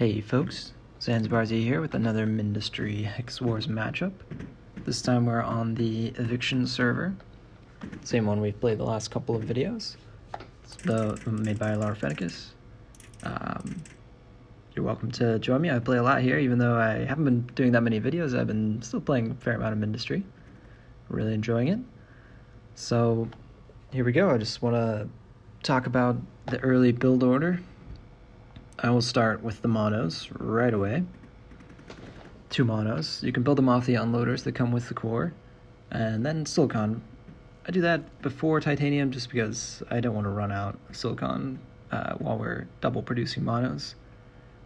Hey folks, Zanzibarz here with another Mindustry Hex Wars matchup. This time we're on the Eviction server. Same one we've played the last couple of videos. It's made by Larfenicus. You're welcome to join me. I play a lot here, even though I haven't been doing that many videos. I've been still playing a fair amount of Mindustry. Really enjoying it. So here we go. I just want to talk about the early build order. I will start with the monos right away. 2 monos. You can build them off the unloaders that come with the core. And then silicon. I do that before titanium just because I don't want to run out of silicon while we're double producing monos.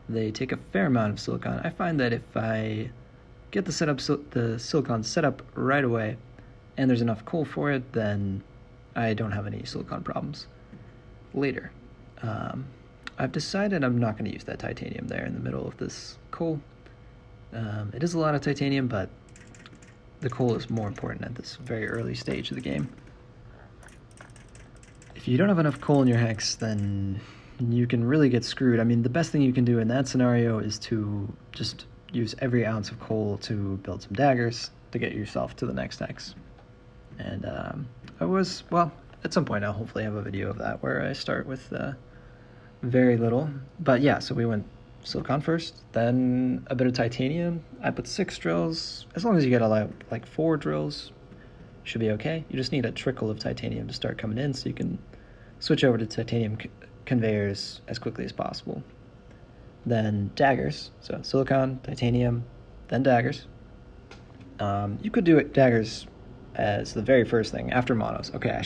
They take a fair amount of silicon. I find that if I get the silicon set up right away and there's enough coal for it, then I don't have any silicon problems later. I've decided I'm not going to use that titanium there in the middle of this coal. It is a lot of titanium, but the coal is more important at this very early stage of the game. If you don't have enough coal in your hex, then you can really get screwed. I mean, the best thing you can do in that scenario is to just use every ounce of coal to build some daggers to get yourself to the next hex. And at some point I'll hopefully have a video of that where I start with very little. But yeah, so we went silicon first, then a bit of titanium. I put 6 drills. As long as you get like 4 drills, should be okay. You just need a trickle of titanium to start coming in so you can switch over to titanium conveyors as quickly as possible. Then daggers, so silicon, titanium, then daggers. You could do it daggers as the very first thing after monos. Okay,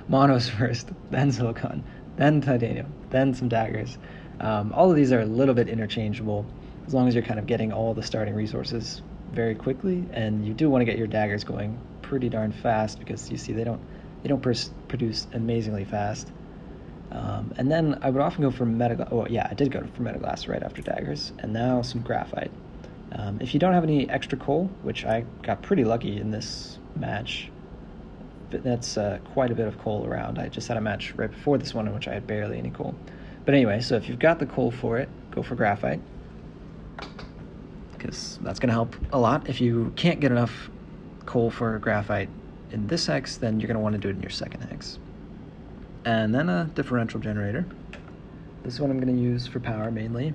monos first, then silicon, then titanium, then some daggers. All of these are a little bit interchangeable as long as you're kind of getting all the starting resources very quickly, and you do want to get your daggers going pretty darn fast because you see they don't produce amazingly fast. And then I would often go for metaglass. Oh yeah, I did go for metaglass right after daggers, and now some graphite. If you don't have any extra coal, which I got pretty lucky in this match, that's quite a bit of coal around. I just had a match right before this one in which I had barely any coal. But anyway, so if you've got the coal for it, go for graphite, because that's going to help a lot. If you can't get enough coal for graphite in this hex, then you're going to want to do it in your second hex. And then a differential generator. This is what I'm going to use for power mainly.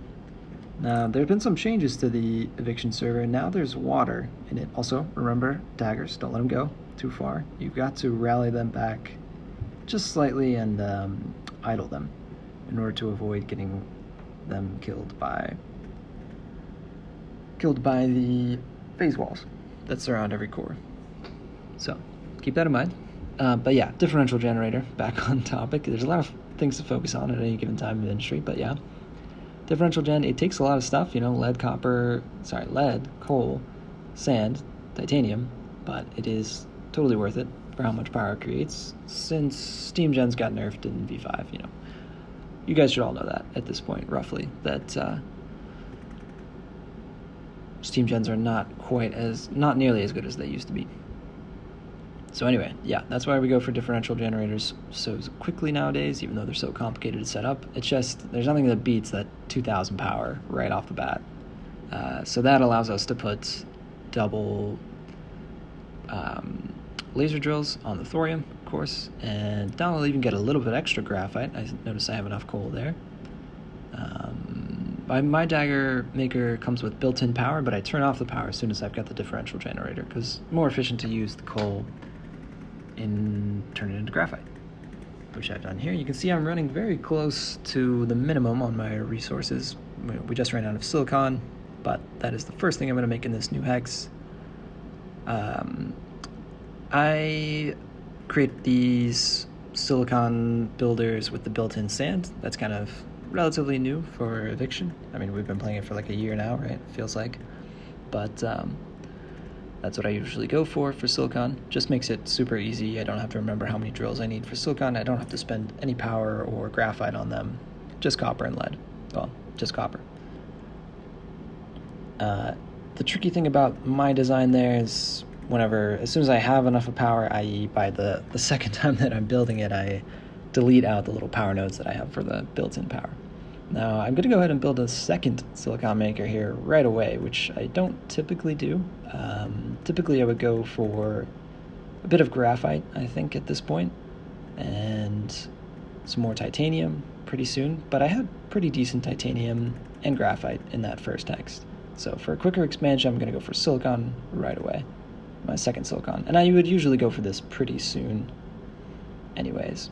Now, there have been some changes to the Eviction server, and now there's water in it. Also, remember, daggers, don't let them go too far. You've got to rally them back just slightly and idle them in order to avoid getting them killed by the phase walls that surround every core. So, keep that in mind. But yeah, differential generator, back on topic. There's a lot of things to focus on at any given time in the industry, but yeah. Differential gen, it takes a lot of stuff, lead, coal, sand, titanium, but it is totally worth it for how much power it creates since steam gens got nerfed in V5, You guys should all know that at this point, roughly, that steam gens are not nearly as good as they used to be. So anyway, yeah, that's why we go for differential generators so quickly nowadays, even though they're so complicated to set up. It's just, there's nothing that beats that 2000 power right off the bat. So that allows us to put double laser drills on the thorium, of course, and now I'll even get a little bit extra graphite. I notice I have enough coal there. My dagger maker comes with built-in power, but I turn off the power as soon as I've got the differential generator, because it's more efficient to use the coal and turn it into graphite, which I've done here. You can see I'm running very close to the minimum on my resources. We just ran out of silicon, but that is the first thing I'm going to make in this new hex. I create these silicon builders with the built-in sand. That's kind of relatively new for Eviction. I mean, we've been playing it for like a year now, right? It feels like. But that's what I usually go for silicon. Just makes it super easy. I don't have to remember how many drills I need for silicon. I don't have to spend any power or graphite on them. Just copper and lead. Well, just copper. The tricky thing about my design there is as soon as I have enough of power, i.e. by the second time that I'm building it, I delete out the little power nodes that I have for the built-in power. Now I'm going to go ahead and build a second silicon maker here right away, which I don't typically do. Typically I would go for a bit of graphite, I think, at this point, and some more titanium pretty soon, but I had pretty decent titanium and graphite in that first text. So for a quicker expansion, I'm going to go for silicon right away, my second silicon. And I would usually go for this pretty soon anyways.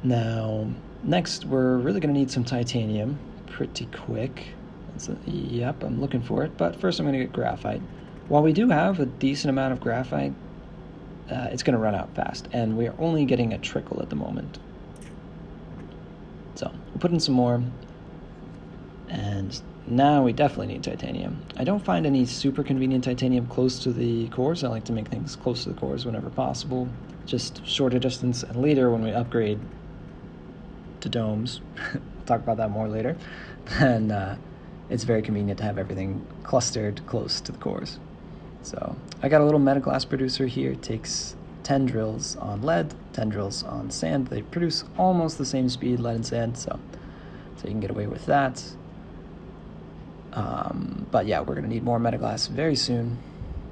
Now, next, we're really going to need some titanium pretty quick. Yep, I'm looking for it, but first I'm going to get graphite. While we do have a decent amount of graphite, it's going to run out fast, and we're only getting a trickle at the moment. So, we'll put in some more, and now we definitely need titanium. I don't find any super convenient titanium close to the cores. I like to make things close to the cores whenever possible, just shorter distance, and later when we upgrade to domes, we'll talk about that more later, then it's very convenient to have everything clustered close to the cores. So I got a little metaglass producer here. It takes 10 drills on lead, 10 drills on sand. They produce almost the same speed, lead and sand, so you can get away with that. But yeah, we're going to need more metaglass very soon.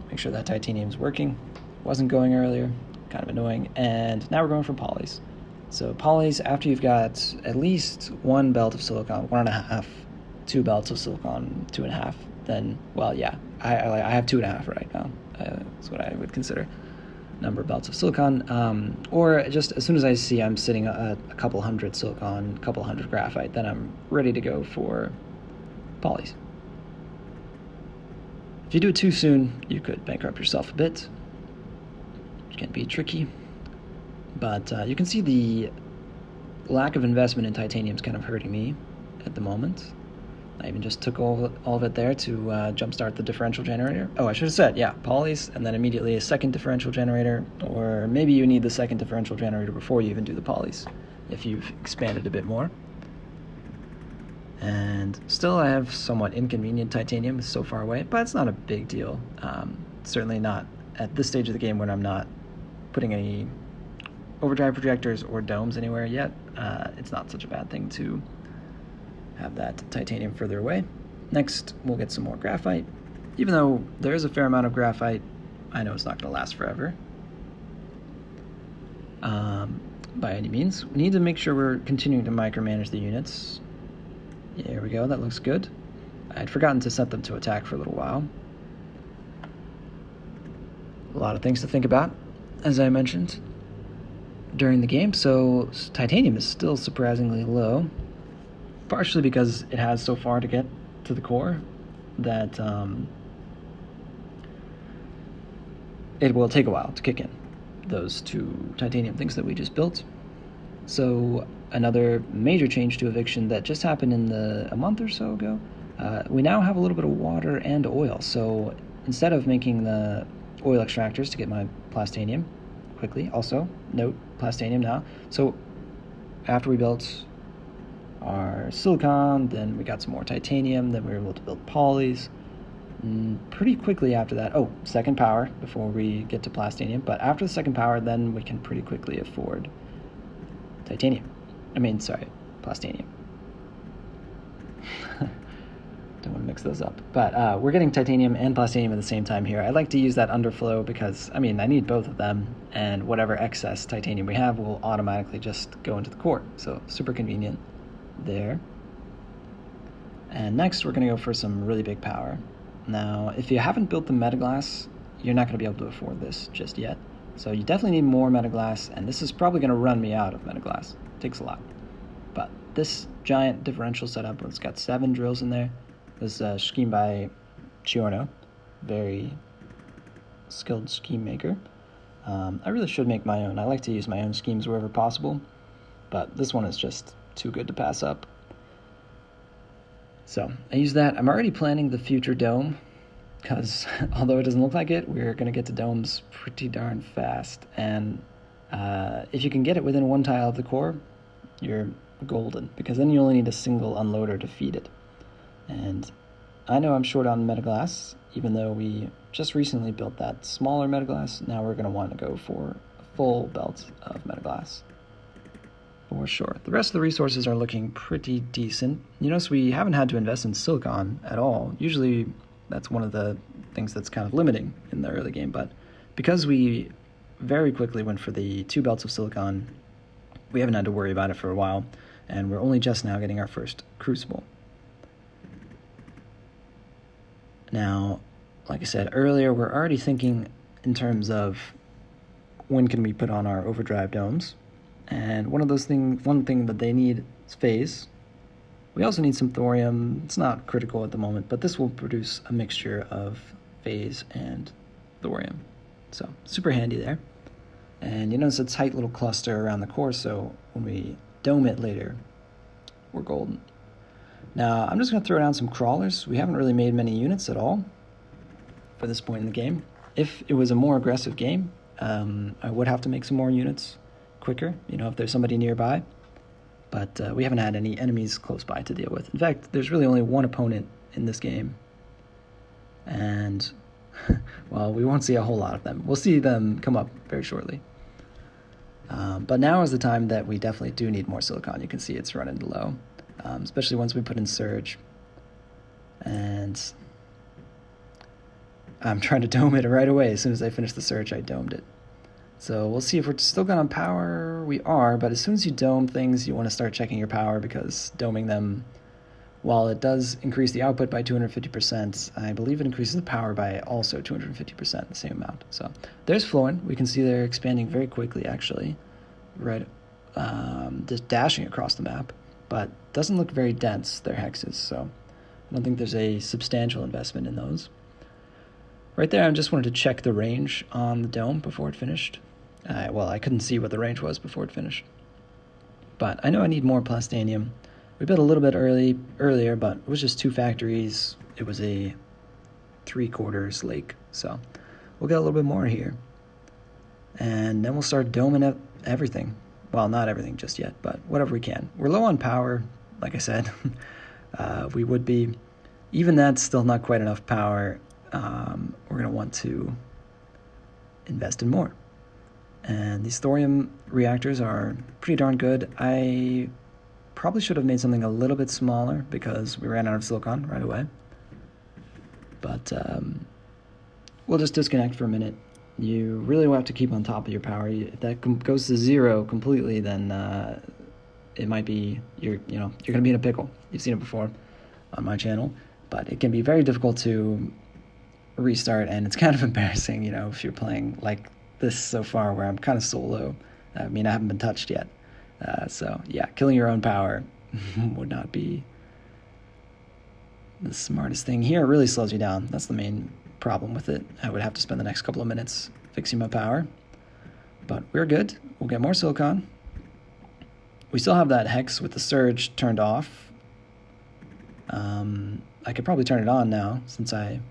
Make sure that titanium's working. Wasn't going earlier, kind of annoying. And now we're going for polys. So polys, after you've got at least one belt of silicon, 1.5, 2 belts of silicon, 2.5, then, well, yeah, I have 2.5 right now. That's what I would consider number of belts of silicon. Or just as soon as I see I'm sitting a couple hundred silicon, a couple hundred graphite, then I'm ready to go for polys. If you do it too soon, you could bankrupt yourself a bit, which can be tricky. But you can see the lack of investment in titanium is kind of hurting me at the moment. I even just took all of it there to jumpstart the differential generator. Oh, I should have said, yeah, polys, and then immediately a second differential generator, or maybe you need the second differential generator before you even do the polys, if you've expanded a bit more. And still I have somewhat inconvenient titanium, it's so far away, but it's not a big deal. Certainly not at this stage of the game when I'm not putting any overdrive projectors or domes anywhere yet. It's not such a bad thing to have that titanium further away. Next, we'll get some more graphite. Even though there is a fair amount of graphite, I know it's not going to last forever. By any means, we need to make sure we're continuing to micromanage the units. There we go, that looks good. I'd forgotten to set them to attack for a little while. A lot of things to think about, as I mentioned during the game. So titanium is still surprisingly low, partially because it has so far to get to the core that it will take a while to kick in those 2 titanium things that we just built. So another major change to Eviction that just happened in a month or so ago, we now have a little bit of water and oil. So instead of making the oil extractors to get my plastanium quickly, also note plastanium now. So after we built our silicon, then we got some more titanium, then we were able to build polys. Pretty quickly after that, second power before we get to plastanium, but after the second power, then we can pretty quickly afford plastanium. Don't want to mix those up. But we're getting titanium and plastanium at the same time here. I like to use that underflow because, I need both of them, and whatever excess titanium we have will automatically just go into the core. So super convenient there. And next, we're going to go for some really big power. Now, if you haven't built the metaglass, you're not going to be able to afford this just yet. So you definitely need more metaglass, and this is probably going to run me out of metaglass. It takes a lot. But this giant differential setup, it's got 7 drills in there. This is scheme by Giorno, very skilled scheme maker. I really should make my own. I like to use my own schemes wherever possible, but this one is just too good to pass up. So I use that. I'm already planning the future dome, because although it doesn't look like it, we're going to get to domes pretty darn fast. And if you can get it within 1 tile of the core, you're golden, because then you only need a single unloader to feed it. And I know I'm short on metaglass, even though we just recently built that smaller metaglass. Now we're going to want to go for a full belt of metaglass. for sure. The rest of the resources are looking pretty decent. You notice we haven't had to invest in silicon at all. Usually that's one of the things that's kind of limiting in the early game, but because we very quickly went for the 2 belts of silicon, we haven't had to worry about it for a while, and we're only just now getting our first crucible. Now, like I said earlier, we're already thinking in terms of when can we put on our overdrive domes. And one thing that they need is phase. We also need some thorium. It's not critical at the moment, but this will produce a mixture of phase and thorium. So super handy there. And you notice a tight little cluster around the core, so when we dome it later, we're golden. Now, I'm just going to throw down some crawlers. We haven't really made many units at all for this point in the game. If it was a more aggressive game, I would have to make some more units quicker, if there's somebody nearby. But we haven't had any enemies close by to deal with. In fact, there's really only one opponent in this game. And, well, we won't see a whole lot of them. We'll see them come up very shortly. But now is the time that we definitely do need more silicon. You can see it's running low, especially once we put in surge. And I'm trying to dome it right away. As soon as I finished the surge, I domed it. So we'll see if we're still good on power. We are, but as soon as you dome things, you want to start checking your power, because doming them, while it does increase the output by 250%, I believe it increases the power by also 250%, the same amount. So there's Florin. We can see they're expanding very quickly, actually, right, just dashing across the map, but doesn't look very dense, their hexes, so I don't think there's a substantial investment in those. Right there, I just wanted to check the range on the dome before it finished. Well, I couldn't see what the range was before it finished. But I know I need more plastanium. We built a little bit earlier, but it was just 2 factories. It was a 3/4 lake, so we'll get a little bit more here. And then we'll start doming up everything. Well, not everything just yet, but whatever we can. We're low on power, like I said. We would be. Even that's still not quite enough power. We're going to want to invest in more. And these thorium reactors are pretty darn good. I probably should have made something a little bit smaller because we ran out of silicon right away. But we'll just disconnect for a minute. You really will have to keep on top of your power. If that goes to 0 completely, then it might be, you're going to be in a pickle. You've seen it before on my channel. But it can be very difficult to restart, and it's kind of embarrassing, if you're playing like this so far, where I'm kind of solo. I haven't been touched yet. So yeah, killing your own power would not be the smartest thing. Here it really slows you down. That's the main problem with it. I would have to spend the next couple of minutes fixing my power, but we're good. We'll get more silicon. We still have that hex with the surge turned off. I could probably turn it on now, since I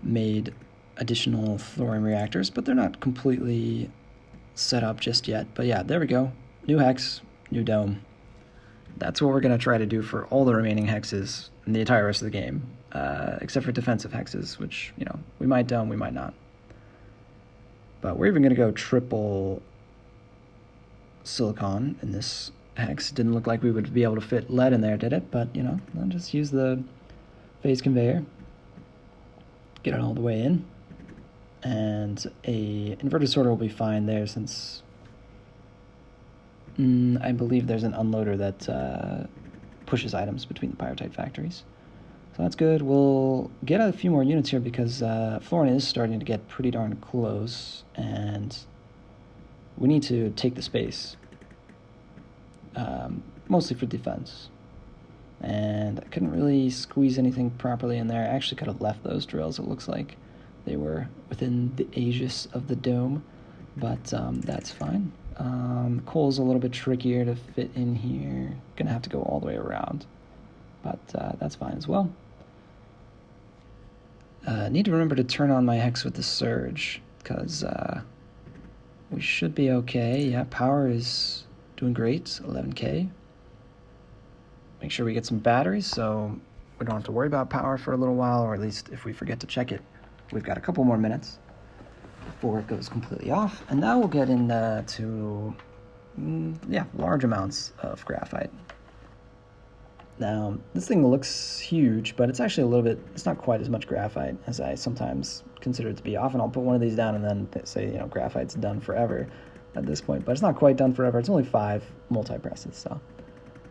made additional thorium reactors, but they're not completely set up just yet. But yeah, there we go. New hex, new dome. That's what we're going to try to do for all the remaining hexes in the entire rest of the game, except for defensive hexes, which, we might dome, we might not. But we're even going to go triple silicon in this hex. Didn't look like we would be able to fit lead in there, did it? But, I'll just use the phase conveyor. Get it all the way in, and a inverted sorter will be fine there, since I believe there's an unloader that pushes items between the pyrotype factories. So that's good. We'll get a few more units here, because Florin is starting to get pretty darn close, and we need to take the space, mostly for defense. And I couldn't really squeeze anything properly in there. I actually could have left those drills. It looks like they were within the aegis of the dome, but that's fine. Coal's a little bit trickier to fit in here. Gonna have to go all the way around, but that's fine as well. Need to remember to turn on my hex with the surge, because we should be okay. Yeah, power is doing great, 11K. Make sure we get some batteries so we don't have to worry about power for a little while, or at least if we forget to check it, we've got a couple more minutes before it goes completely off. And now we'll get into yeah, large amounts of graphite. Now, this thing looks huge, but it's actually a little bit, it's not quite as much graphite as I sometimes consider it to be. Often I'll put one of these down and then say, you know, graphite's done forever at this point, but it's not quite done forever. It's only 5 multi-presses, so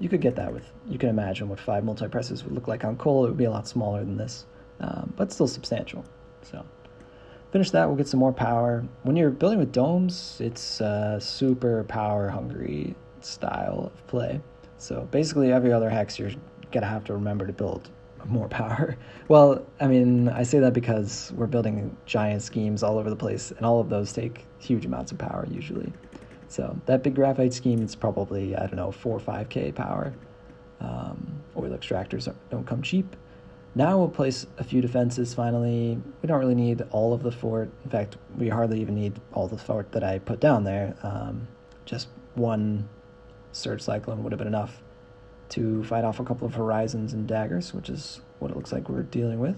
you could get that with, you can imagine what 5 multi-presses would look like on coal. It would be a lot smaller than this, but still substantial. So finish that, we'll get some more power. When you're building with domes, it's a super power-hungry style of play. So basically every other hex you're going to have to remember to build more power. Well, I mean, I say that because we're building giant schemes all over the place, and all of those take huge amounts of power usually. So that big graphite scheme is probably, I don't know, 4 or 5k power. Oil extractors don't come cheap. Now we'll place a few defenses finally. We don't really need all of the fort. In fact, we hardly even need all the fort that I put down there. Just one surge cyclone would have been enough to fight off a couple of horizons and daggers, which is what it looks like we're dealing with.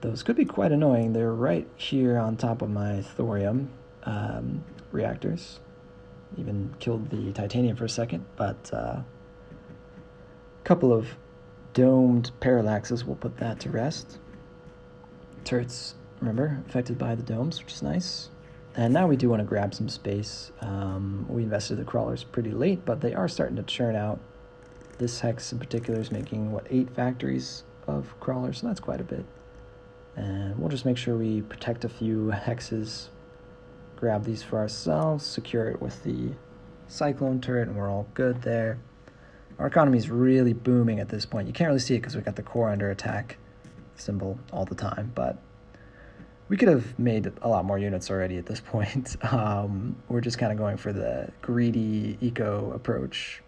Those could be quite annoying. They're right here on top of my thorium reactors. Even killed the titanium for a second, but a couple of domed parallaxes will put that to rest. Turrets, remember, affected by the domes, which is nice. And now we do want to grab some space. We invested the crawlers pretty late, but they are starting to churn out. This hex in particular is making, 8 factories of crawlers, so that's quite a bit. And we'll just make sure we protect a few hexes, grab these for ourselves, secure it with the cyclone turret, and we're all good there. Our economy is really booming at this point. You can't really see it because we've got the core under attack symbol all the time, but we could have made a lot more units already at this point. We're just kind of going for the greedy eco approach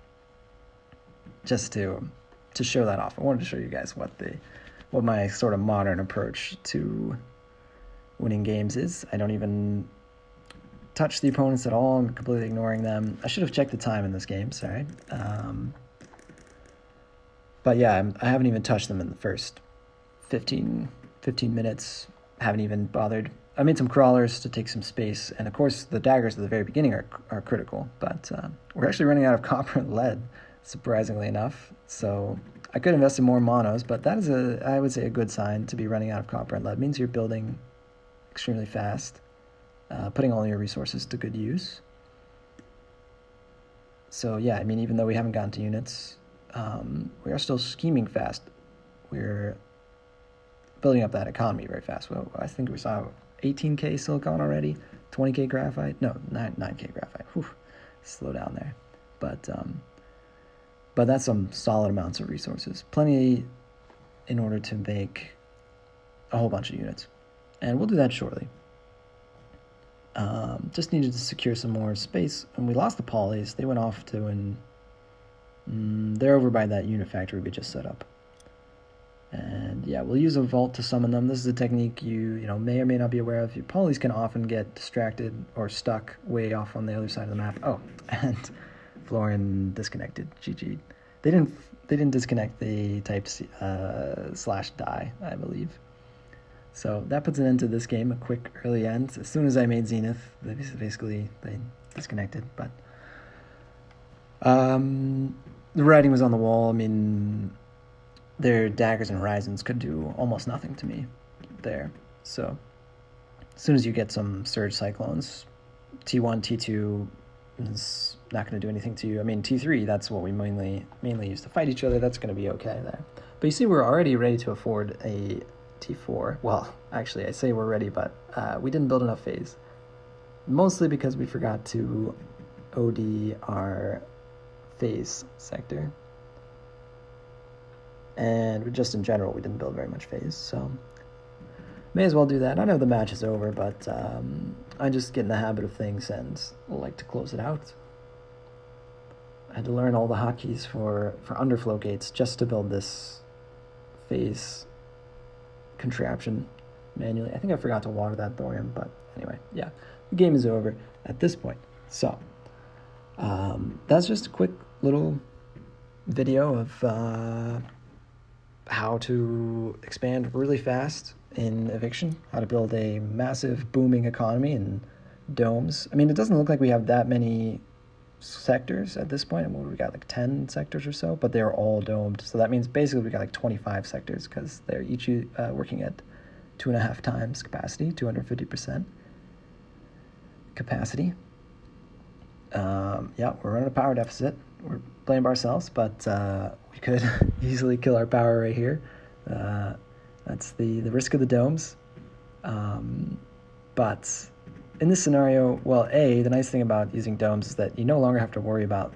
just to show that off. I wanted to show you guys what my sort of modern approach to winning games is. I don't even touch the opponents at all. I'm completely ignoring them. I should have checked the time in this game, sorry. But yeah, I haven't even touched them in the first 15 minutes. Haven't even bothered. I made some crawlers to take some space, and of course the daggers at the very beginning are critical, but we're actually running out of copper and lead, surprisingly enough. So I could invest in more monos, but that is I would say a good sign to be running out of copper and lead. It means you're building extremely fast, putting all your resources to good use. So yeah, I mean, even though we haven't gotten to units, we are still scheming fast. We're building up that economy very fast. Well, I think we saw 18k silicon already, 20k graphite. No, 9k graphite. Whew, slow down there. But that's some solid amounts of resources. Plenty in order to make a whole bunch of units. And we'll do that shortly. Just needed to secure some more space. And we lost the polys. They went off to they're over by that unit factory we just set up. And yeah, we'll use a vault to summon them. This is a technique you may or may not be aware of. Your polys can often get distracted or stuck way off on the other side of the map. Oh, and Florin disconnected. GG. They didn't disconnect the type /die, I believe. So that puts an end to this game. A quick early end. As soon as I made Zenith, they disconnected. But the writing was on the wall. I mean, their daggers and horizons could do almost nothing to me there. So as soon as you get some surge cyclones, T1, T2 is not going to do anything to you. I mean, T3, that's what we mainly use to fight each other. That's going to be okay there. But you see, we're already ready to afford a T4. Well, actually, I say we're ready, but we didn't build enough phase. Mostly because we forgot to OD our phase sector. And just in general, we didn't build very much phase, so may as well do that. I know the match is over, but I just get in the habit of things and like to close it out. I had to learn all the hotkeys for underflow gates just to build this phase contraption manually. I think I forgot to water that thorium, but anyway, yeah, the game is over at this point. So that's just a quick little video of how to expand really fast in Eviction, how to build a massive booming economy and domes. I mean, it doesn't look like we have that many sectors at this point. We got like 10 sectors or so, but they're all domed. So that means basically we got like 25 sectors because they're each working at 2.5 times capacity, 250% capacity. Yeah, we're running a power deficit. We're playing by ourselves, but we could easily kill our power right here. That's the risk of the domes. But in this scenario, well, the nice thing about using domes is that you no longer have to worry about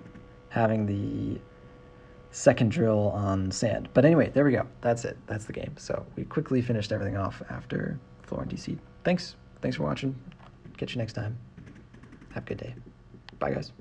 having the second drill on sand. But anyway, there we go. That's it. That's the game. So we quickly finished everything off after floor and DC. Thanks for watching. Catch you next time. Have a good day. Bye, guys.